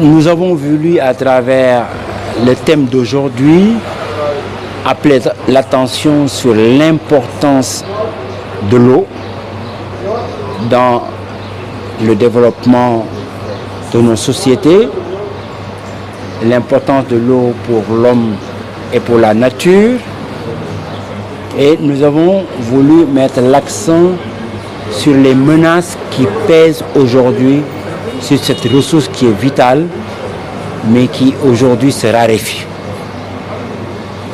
Nous avons voulu, à travers le thème d'aujourd'hui, appeler l'attention sur l'importance de l'eau dans le développement de nos sociétés, l'importance de l'eau pour l'homme et pour la nature. Et nous avons voulu mettre l'accent sur les menaces qui pèsent aujourd'hui sur cette ressource qui est vitale, mais qui aujourd'hui se raréfie.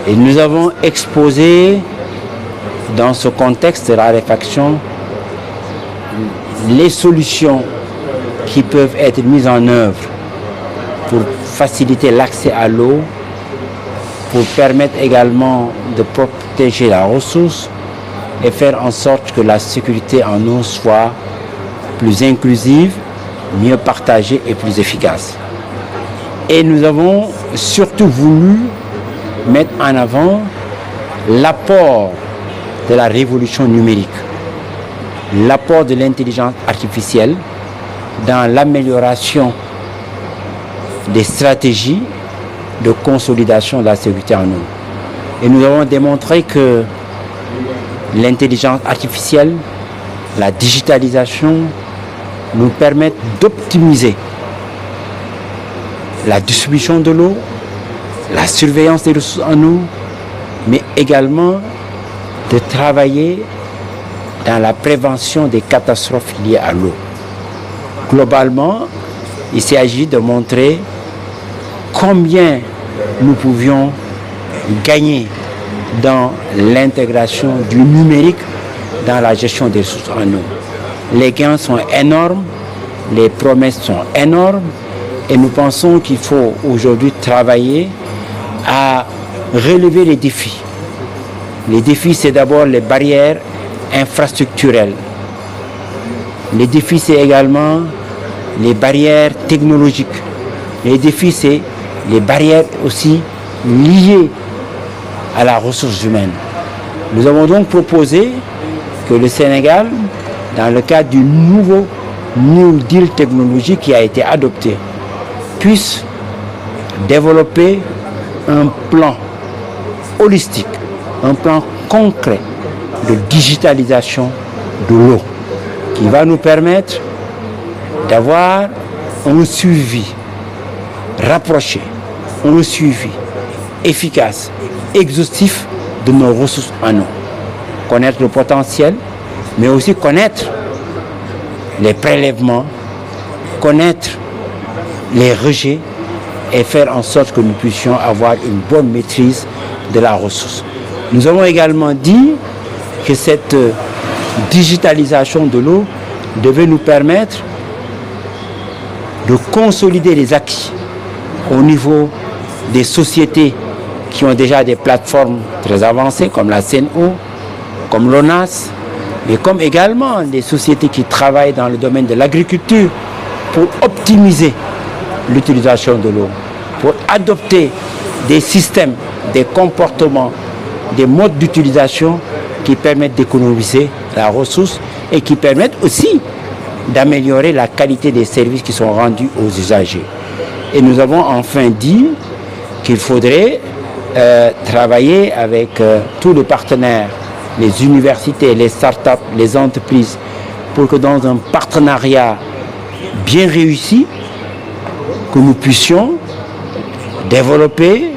Et nous avons exposé dans ce contexte de raréfaction les solutions qui peuvent être mises en œuvre pour faciliter l'accès à l'eau, pour permettre également de protéger la ressource et faire en sorte que la sécurité en eau soit plus inclusive, mieux partagée et plus efficace. Et nous avons surtout voulu mettre en avant l'apport de la révolution numérique, l'apport de l'intelligence artificielle dans l'amélioration des stratégies de consolidation de la sécurité en eau. Et nous avons démontré que l'intelligence artificielle, la digitalisation nous permettent d'optimiser la distribution de l'eau, la surveillance des ressources en eau, mais également de travailler dans la prévention des catastrophes liées à l'eau. Globalement, il s'agit de montrer combien nous pouvions gagner dans l'intégration du numérique dans la gestion des ressources en eau. Les gains sont énormes, les promesses sont énormes et nous pensons qu'il faut aujourd'hui travailler à relever les défis. Les défis, c'est d'abord les barrières infrastructurelles. Les défis, c'est également les barrières technologiques. Les défis, c'est les barrières aussi liées à la ressource humaine. Nous avons donc proposé que le Sénégal, dans le cadre du nouveau New Deal technologique qui a été adopté, puisse développer un plan holistique, un plan concret de digitalisation de l'eau qui va nous permettre d'avoir un suivi rapproché, un suivi efficace, exhaustif de nos ressources en eau. Connaître le potentiel, mais aussi connaître les prélèvements, connaître les rejets et faire en sorte que nous puissions avoir une bonne maîtrise de la ressource. Nous avons également dit que cette digitalisation de l'eau devait nous permettre de consolider les acquis au niveau des sociétés qui ont déjà des plateformes très avancées comme la CNO, comme l'ONAS, mais comme également des sociétés qui travaillent dans le domaine de l'agriculture pour optimiser l'utilisation de l'eau, pour adopter des systèmes, des comportements, des modes d'utilisation qui permettent d'économiser la ressource et qui permettent aussi d'améliorer la qualité des services qui sont rendus aux usagers. Et nous avons enfin dit qu'il faudrait travailler avec tous les partenaires, les universités, les startups, les entreprises, pour que dans un partenariat bien réussi, que nous puissions développer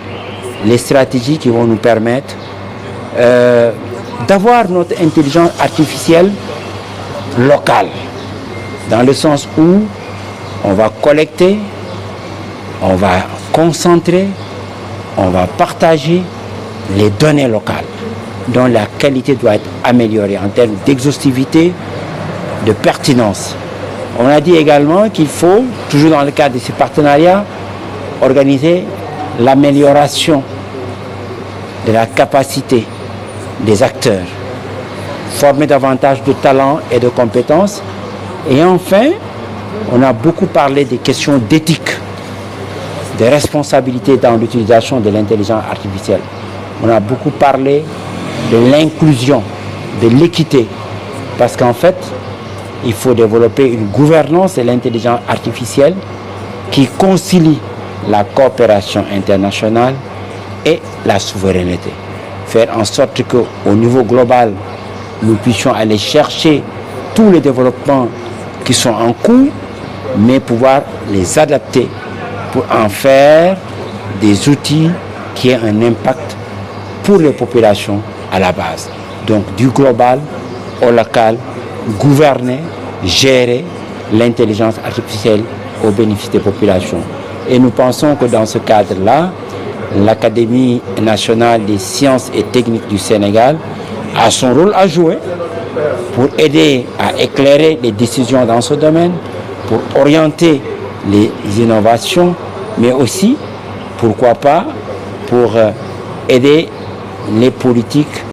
les stratégies qui vont nous permettre d'avoir notre intelligence artificielle locale, dans le sens où on va collecter, on va concentrer, on va partager les données locales, dont la qualité doit être améliorée en termes d'exhaustivité, de pertinence. On a dit également qu'il faut, toujours dans le cadre de ces partenariats, organiser l'amélioration de la capacité des acteurs, former davantage de talents et de compétences. Et enfin, on a beaucoup parlé des questions d'éthique, de responsabilité dans l'utilisation de l'intelligence artificielle. On a beaucoup parlé de l'inclusion, de l'équité, parce qu'en fait, il faut développer une gouvernance de l'intelligence artificielle qui concilie la coopération internationale et la souveraineté. Faire en sorte qu'au niveau global, nous puissions aller chercher tous les développements qui sont en cours, mais pouvoir les adapter pour en faire des outils qui aient un impact pour les populations à la base. Donc du global au local, gouverner, gérer l'intelligence artificielle au bénéfice des populations. Et nous pensons que dans ce cadre-là, l'Académie nationale des sciences et techniques du Sénégal a son rôle à jouer pour aider à éclairer les décisions dans ce domaine, pour orienter les innovations, mais aussi, pourquoi pas, pour aider les politiques